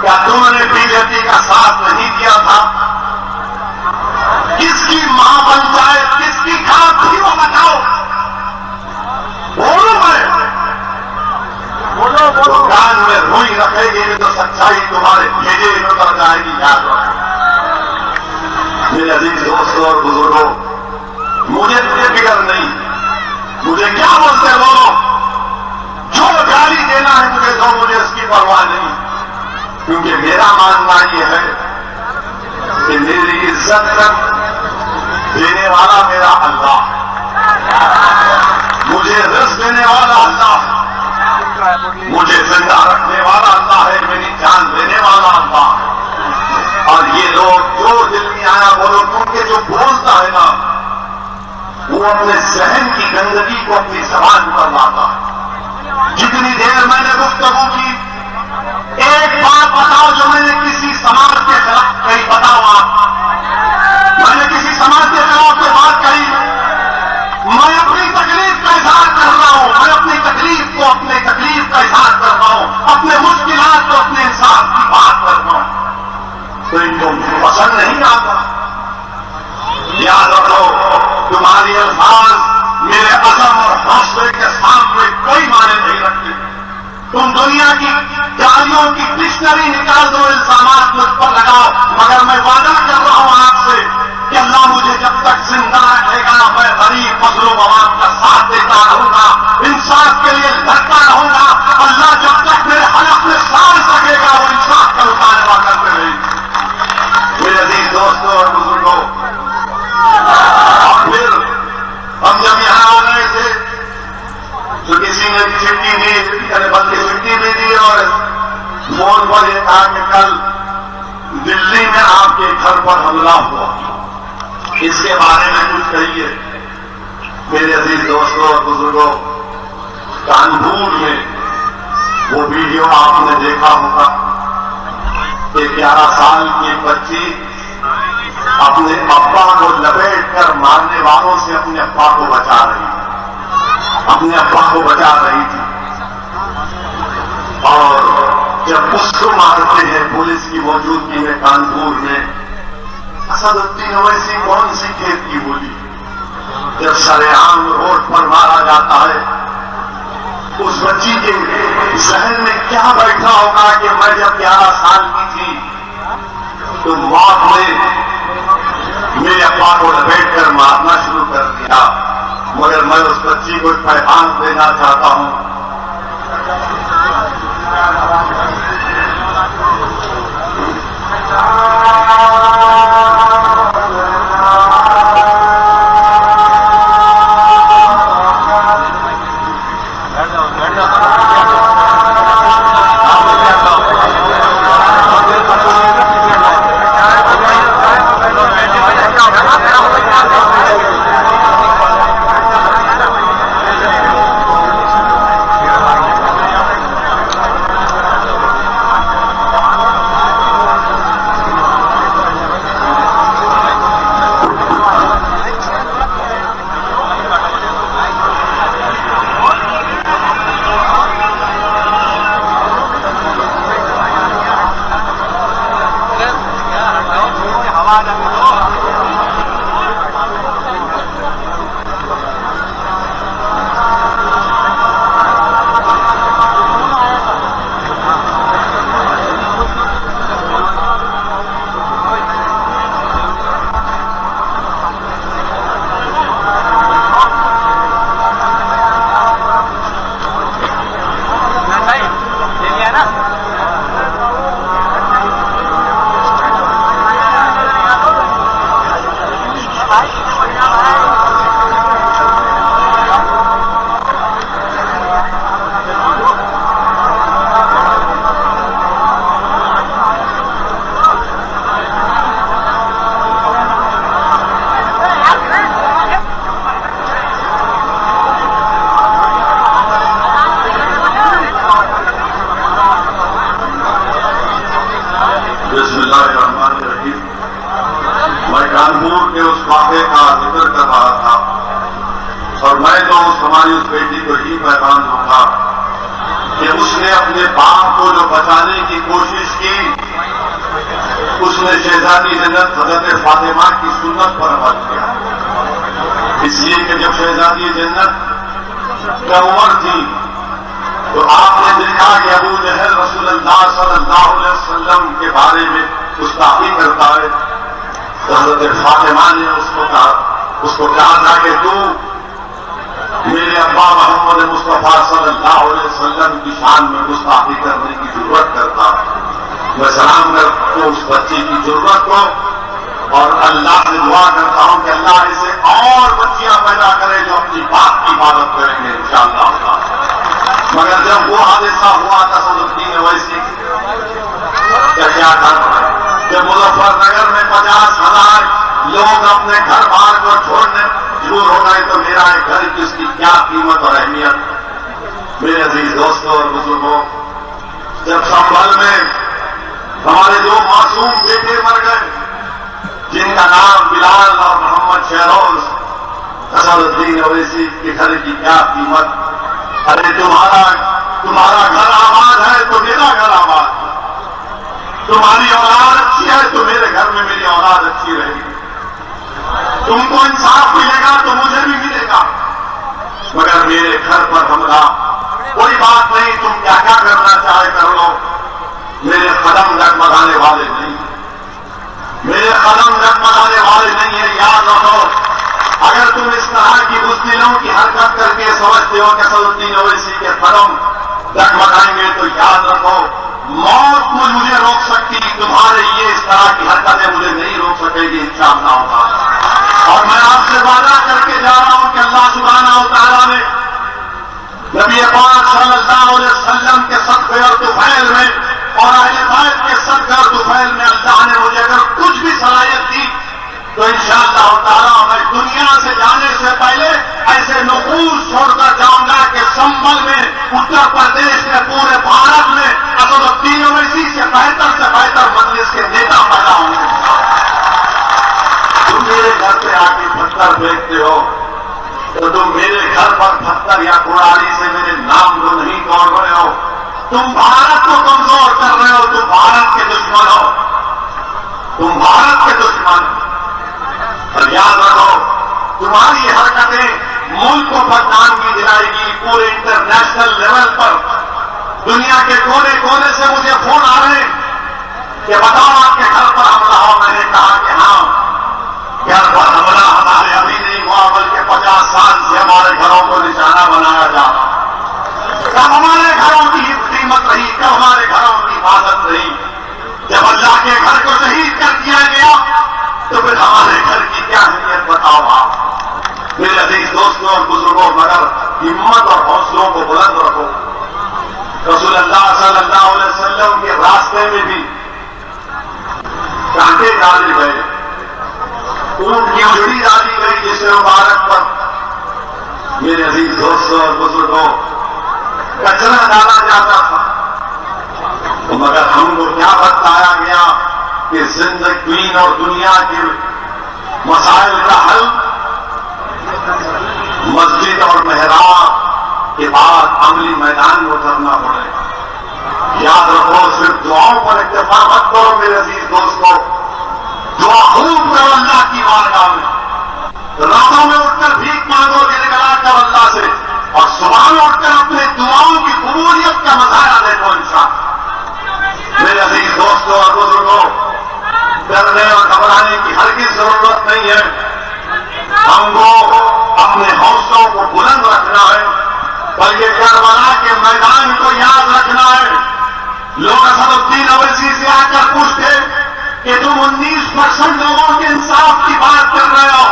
क्या तुमने बीजेपी का साथ नहीं दिया था? किसकी महापंचायत, किसकी खाप थी वो बताओ। बोलो मैं तो कान में रुई रखेगी तो सच्चाई तुम्हारे भेजे में उतर जाएगी। याद रखो मेरे अजीज दोस्तों और बुजुर्गों, मुझे फिक्र नहीं, मुझे क्या बोलते बोलो, जो गाली देना है मुझे दो, मुझे उसकी परवाह नहीं, क्योंकि मेरा मानना यह है कि मेरी इज्जत देने वाला मेरा अल्लाह, मुझे रिज़्क़ देने वाला अल्लाह, मुझे जिंदा रखने वाला अल्लाह है, मेरी जान देने वाला अल्लाह। और ये लोग जो दिल में आया बोलो, क्योंकि जो बोलता है ना वो अपने जहन की गंदगी को अपनी जबान पर लाता है। जितनी देर मैंने गुफ्तगू की, एक बात बताओ जो मैंने किसी समाज के खिलाफ कही, बताओ आप, मैंने किसी समाज के खिलाफ कोई बात कही? मैं अपनी तकलीफ का इजहार कर रहा हूं, मैं अपनी तकलीफ को, अपने तकलीफ का इजहार कर रहा हूं, अपने मुश्किलात को, अपने इंसाफ की बात कर रहा हूं, तो इनको पसंद नहीं आता। याद रखो, तुम्हारी अल्फाज मेरे अज़म और हौसले के सामने कोई माने नहीं रखते। तुम दुनिया की गालियों की डिक्शनरी निकाल दो, इल्जामात मुझ पर लगाओ, मगर मैं वादा कर रहा हूं आपसे कि अल्लाह मुझे जब तक जिंदा रखेगा मैं गरीब मजलूम आवाम का साथ देता रहूंगा, इंसाफ के लिए लड़ता रहूंगा। अल्लाह जब तक मेरे हलफ में सांस सकेगा वो इंसाफ का मुतालबा करते रहेंगे। मेरे अजीज दोस्तों और बुजुर्गों, और फिर हम जब यहां आ रहे थे तो किसी ने चिट्ठी दी, बल्कि चिट्ठी भी दी और फोन पर यह कहा कि कल दिल्ली में आपके घर पर हमला हुआ, इसके बारे में कुछ कहिए। मेरे अजीज दोस्तों और बुजुर्गों, कानपुर में वो वीडियो आपने देखा होगा कि 11 साल की बच्ची अपने अब्बा को लपेटकर मारने वालों से अपने अब्बा को बचा रही थी, अपने अब्बा को बचा रही थी। और जब उसको मारते हैं पुलिस की मौजूदगी में कानपुर में, असदुद्दीन ओवैसी कौन सी खेत की बोली, जब सरेआम रोड पर मारा जाता है, उस बच्ची के जहन में क्या बैठा होगा कि मैं जब 11 साल की थी तो मौत ने मेरे अब्बा को लपेटकर मारना शुरू कर दिया। मगर मैं उस बच्ची को पैगाम देना चाहता हूं, पैगाम दूंगा कि उसने अपने बाप को जो बचाने की कोशिश की, उसने शहजादी जन्नत हजरत फातिमा की सुन्नत पर अमल किया। इसलिए कि जब शहजादी जन्नत का उम्र थी तो आपने देखा कि अबू जहल रसूलुल्लाह सल्लल्लाहु अलैहि वसल्लम के बारे में गुस्ताखी करता है, तो हजरत फातिमा ने उसको कहा था कि तू मेरे अब्बा मोहम्मद मुस्तफा सल्लल्लाहु अलैहि वसल्लम की शान में गुस्ताखी करने की जरूरत करता। मैं सलाम करता हूं उस बच्चे की जरूरत को और अल्लाह से दुआ करता हूं कि अल्लाह इसे और बच्चियां पैदा करे जो अपनी बाप की इबादत करेंगे इंशाअल्लाह। मगर जब वो हादसा हुआ तसदुद्दीन ओवैसी क्या था, जब मुजफ्फरनगर में 50,000 लोग अपने घर बार को छोड़ने मजबूर हो गए तो मेरा एक घर की उसकी क्या कीमत और अहमियत। मेरे अजीज दोस्तों और बुजुर्गों, जब संभल में हमारे दो मासूम बेटे मर गए जिनका नाम बिलाल और मोहम्मद शहरोज, तसदुद्दीन ओवैसी के घर की क्या कीमत। अरे तुम्हारा घर आबाद है तो मेरा घर आबाद, तुम्हारी औलाद अच्छी है तो मेरे घर में मेरी औलाद अच्छी रहेगी, तुमको इंसाफ मिलेगा तो मुझे भी मिलेगा। मगर मेरे घर पर हमला, कोई बात नहीं, तुम क्या क्या करना चाहे कर लो, मेरे कदम डगमगाने वाले नहीं, मेरे कदम डगमगाने वाले नहीं है। याद रखो, अगर तुम इस तरह की बुज़दिलों की हरकत करके समझते हो कि तसदुद्दीन ओवैसी के कदम डगमगाएंगे, तो याद रखो मौत मुझे रोक सकती, तुम्हारे ये इस तरह की हरकतें मुझे नहीं रोक सकेगी इंशाअल्लाह। और मैं आपसे वादा करके जा रहा हूं कि अल्लाह सुब्हानहू व तआला ने नबी पाक सल्लल्लाहु अलैहि वसल्लम के सदक़े और तुफैल में और अहले बैत के सदक़े और तुफैल में अल्लाह ने मुझे अगर कुछ भी सलाहियत दी तो इंशाअल्लाह ताला मैं दुनिया से जाने से पहले ऐसे नफूस छोड़कर जाऊंगा कि संभल में, उत्तर प्रदेश में, पूरे भारत में तसदुद्दीन ओवैसी से बेहतर मजलिस के नेता पैदा होंगे। तुम मेरे घर पे आके पत्थर फेंकते हो तो तुम मेरे घर पर पत्थर या कुड़ाली से मेरे नाम को नहीं तोड़ रहे हो, तुम भारत को कमजोर कर रहे हो, तुम भारत के दुश्मन हो, तुम भारत के दुश्मन। और याद रखो, तुम्हारी हरकतें मुल्क को बदनामी दिलाएगी पूरे इंटरनेशनल लेवल पर। दुनिया के कोने कोने से मुझे फोन आ रहे हैं कि बताओ आपके घर पर हमला हो। मैंने कहा कि हाँ, घर पर हमला हमारे अभी नहीं हुआ, बल्कि 50 साल से हमारे घरों को निशाना बनाया जा रहा। कब हमारे घरों की कीमत रही, कब हमारे घरों की हिफाजत रही? जब अल्लाह के घर को शहीद कर दिया गया तो फिर हमारे घर की क्या अहमियत बताओ आप। मेरे अजीज दोस्तों और बुजुर्गों, मगर हिम्मत और हौसलों को बुलंद रखो। रसूलुल्लाह सल्लल्लाहु अलैहि वसल्लम के रास्ते में भी कांटे डाले गए, ऊंट की उजड़ी डाली गई जिससे मुबारक पर मेरे अजीज दोस्तों और बुजुर्गों कचरा डाला जाता था। तो मगर हमको क्या बताया गया कि जिंदगी और दुनिया के मसाइल का हल मस्जिद और मेहराब के बाद अमली मैदान में उतरना पड़ेगा। याद रखो, सिर्फ दुआओं पर इत्तेफा मत करो मेरे अजीज दोस्तों, दुआ खूब करो अल्लाह की बारगाह में, रातों में उठकर भीख मांगो गिड़गिड़ा कर अल्लाह से, और सुबह में उठकर अपने दुआओं की कबूलियत का मजारा देखो इंशाअल्लाह। मेरे अजीज दोस्तों और बुजुर्गों, डरने और घबराने की हर की जरूरत नहीं है। हमको अपने हौसलों को बुलंद रखना है, बल्कि करबला के मैदान को याद रखना है। लोग तसदुद्दीन ओवैसी से आकर पूछते कि तुम 19% लोगों के इंसाफ की बात कर रहे हो,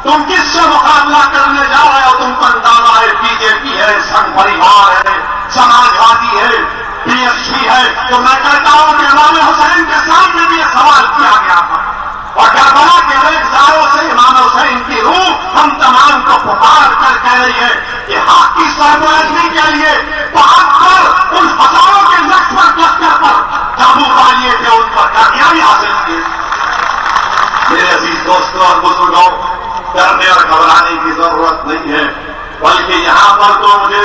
तुम किससे मुकाबला करने जा रहे हो? तुमको अंदाजा है बीजेपी है, संघ परिवार है, समाजवादी है, बीएसपी है। तो मैं कहता हूं कि इमाम हुसैन के सामने भी यह सवाल किया गया था, और करबला के रेखजारों से इमाम हुसैन की रूह हम तमाम को पुकार कर कह रही है कि हक की सरबुलंदी के लिए पहाड़ पर उन हजारों के लश्कर पर काबू पा लिए थे, उन पर कामयाबी हासिल की। मेरे अजीज दोस्तों और बुजुर्गों, डरने और घबराने की जरूरत नहीं है। बल्कि यहाँ पर तो मुझे